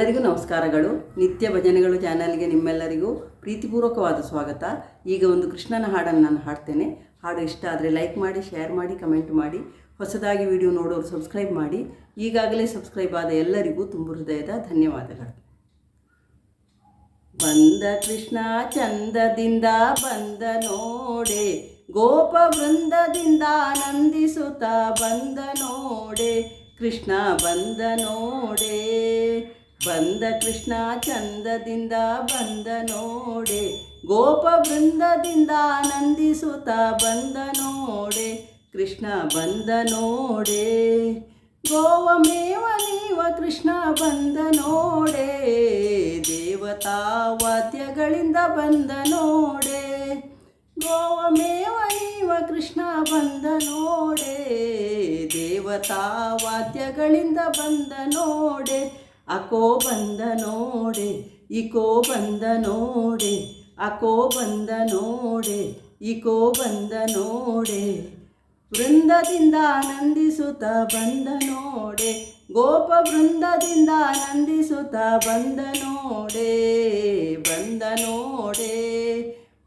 ಎಲ್ಲರಿಗೂ ನಮಸ್ಕಾರಗಳು. ನಿತ್ಯ ಭಜನೆಗಳು ಚಾನಲ್ಗೆ ನಿಮ್ಮೆಲ್ಲರಿಗೂ ಪ್ರೀತಿಪೂರ್ವಕವಾದ ಸ್ವಾಗತ. ಈಗ ಒಂದು ಕೃಷ್ಣನ ಹಾಡನ್ನು ನಾನು ಹಾಡ್ತೇನೆ. ಹಾಡು ಇಷ್ಟ ಆದರೆ ಲೈಕ್ ಮಾಡಿ, ಶೇರ್ ಮಾಡಿ, ಕಮೆಂಟ್ ಮಾಡಿ. ಹೊಸದಾಗಿ ವಿಡಿಯೋ ನೋಡೋರು ಸಬ್ಸ್ಕ್ರೈಬ್ ಮಾಡಿ. ಈಗಾಗಲೇ ಸಬ್ಸ್ಕ್ರೈಬ್ ಆದ ಎಲ್ಲರಿಗೂ ತುಂಬು ಹೃದಯದ ಧನ್ಯವಾದಗಳು. ಬಂದ ಕೃಷ್ಣ ಚಂದದಿಂದ ಬಂದ ನೋಡೆ, ಗೋಪ ವೃಂದದಿಂದ ಆನಂದಿಸುತ್ತ ಬಂದ ನೋಡೆ, ಕೃಷ್ಣ ಬಂದ ನೋಡೆ. ಬಂದ ಕೃಷ್ಣ ಚಂದದಿಂದ ಬಂದ ನೋಡೆ, ಗೋಪ ವೃಂದದಿಂದ ಆನಂದಿಸುತ್ತ ಬಂದ ನೋಡೆ, ಕೃಷ್ಣ ಬಂದ ನೋಡೆ. ಗೋವಮೇವ ನೀವ ಕೃಷ್ಣ ಬಂದ ನೋಡೆ, ದೇವತಾ ವಾದ್ಯಗಳಿಂದ ಬಂದ ನೋಡೆ. ಗೋವಮೇವ ನೀವ ಕೃಷ್ಣ ಬಂದ ನೋಡೆ, ದೇವತಾ ವಾದ್ಯಗಳಿಂದ ಬಂದ ನೋಡೆ. ಅಕೋ ಬಂದ ನೋಡೆ, ಇಕೋ ಬಂದ ನೋಡೆ, ಅಕೋ ಬಂದ ನೋಡೆ, ಇಕೋ ಬಂದ ನೋಡೆ. ವೃಂದದಿಂದ ಆನಂದಿಸುತ್ತ ಬಂದ ನೋಡೆ, ಗೋಪ ವೃಂದದಿಂದ ಆನಂದಿಸುತ್ತ ಬಂದ ನೋಡೆ, ಬಂದ ನೋಡೆ.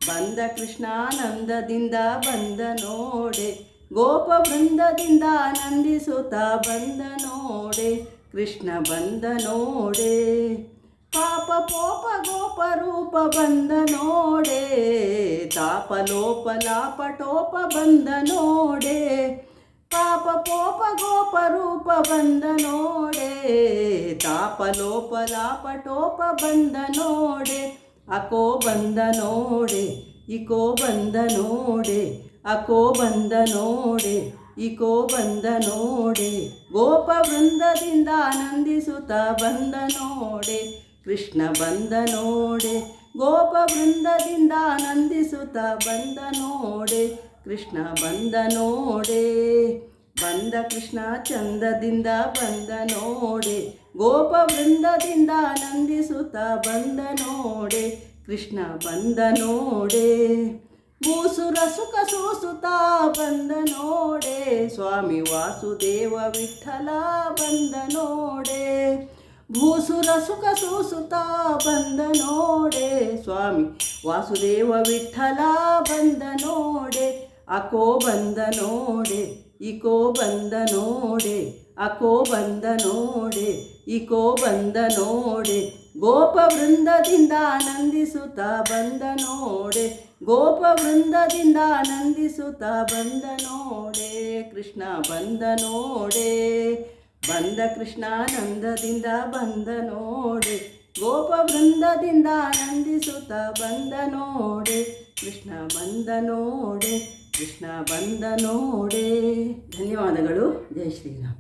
ಬಂದ ಕೃಷ್ಣಾನಂದದಿಂದ ಬಂದ ನೋಡೆ, ಗೋಪ ವೃಂದದಿಂದ ಆನಂದಿಸುತ್ತ ಬಂದ ನೋಡೆ, ಕೃಷ್ಣ ಬಂದ ನೋಡೆ. ಪಾಪ ಪೋಪ ಗೋಪ ರೂಪ ಬಂದ ನೋಡೆ, ತಾಪ ಲೋಪ ಲಾಪ ಟೋಪ ಬಂದ ನೋಡೆ. ಪಾಪ ಪೋಪ ಗೋಪ ರೂಪ ಬಂದ ನೋಡೆ, ತಾಪ ಲೋಪ ಲಾಪ ಟೋಪ ಬಂದ ನೋಡೆ. ಅಕೋ ಬಂದ ನೋಡೆ, ಇಕೋ ಬಂದ ನೋಡೆ, ಅಕೋ ಬಂದ ನೋಡೆ, ಇಕೋ ಬಂದ ನೋಡೆ. ಗೋಪ ವೃಂದದಿಂದ ಆನಂದಿಸುತ್ತ ಬಂದ ನೋಡೆ, ಕೃಷ್ಣ ಬಂದ ನೋಡೆ. ಗೋಪ ವೃಂದದಿಂದ ಆನಂದಿಸುತ್ತ ಬಂದ ನೋಡೆ, ಕೃಷ್ಣ ಬಂದ ನೋಡೆ. ಬಂದ ಕೃಷ್ಣ ಚಂದದಿಂದ ಬಂದ ನೋಡೆ, ಗೋಪ ವೃಂದದಿಂದ ಆನಂದಿಸುತ್ತ ಬಂದ ನೋಡೆ, ಕೃಷ್ಣ ಬಂದ ನೋಡೆ. ಭೂಸುರ ಸುಖ ಸೂಸುತ್ತ ಬಂದ ನೋಡೆ, ಸ್ವಾಮಿ ವಾಸುದೇವ ವಿಠಲ ಬಂದ ನೋಡೆ. ಭೂಸುರ ಸುಖ ಸೂಸುತ್ತ ಬಂದ ನೋಡೆ, ಸ್ವಾಮಿ ವಾಸುದೇವ ವಿಠಲ ಬಂದ ನೋಡೆ. ಅಕೋ ಬಂದ ನೋಡೆ, ಇಕೋ ಬಂದ ನೋಡೆ, ಅಕೋ ಬಂದ ನೋಡೆ, ಇಕೋ ಬಂದ ನೋಡೆ. ಗೋಪ ವೃಂದದಿಂದ ಆನಂದಿಸುತ್ತ ಬಂದ ನೋಡೆ, ಗೋಪ ವೃಂದದಿಂದ ಆನಂದಿಸುತ್ತ ಬಂದ ನೋಡೆ, ಕೃಷ್ಣ ಬಂದ ನೋಡೆ. ಬಂದ ಕೃಷ್ಣಾನಂದದಿಂದ ಬಂದ ನೋಡೆ, ಗೋಪ ವೃಂದದಿಂದ ಆನಂದಿಸುತ್ತ ಬಂದ ನೋಡೆ, ಕೃಷ್ಣ ಬಂದ ನೋಡೆ, ಕೃಷ್ಣ ಬಂದ ನೋಡೆ. ಧನ್ಯವಾದಗಳು. ಜೈ ಶ್ರೀರಾಮ್.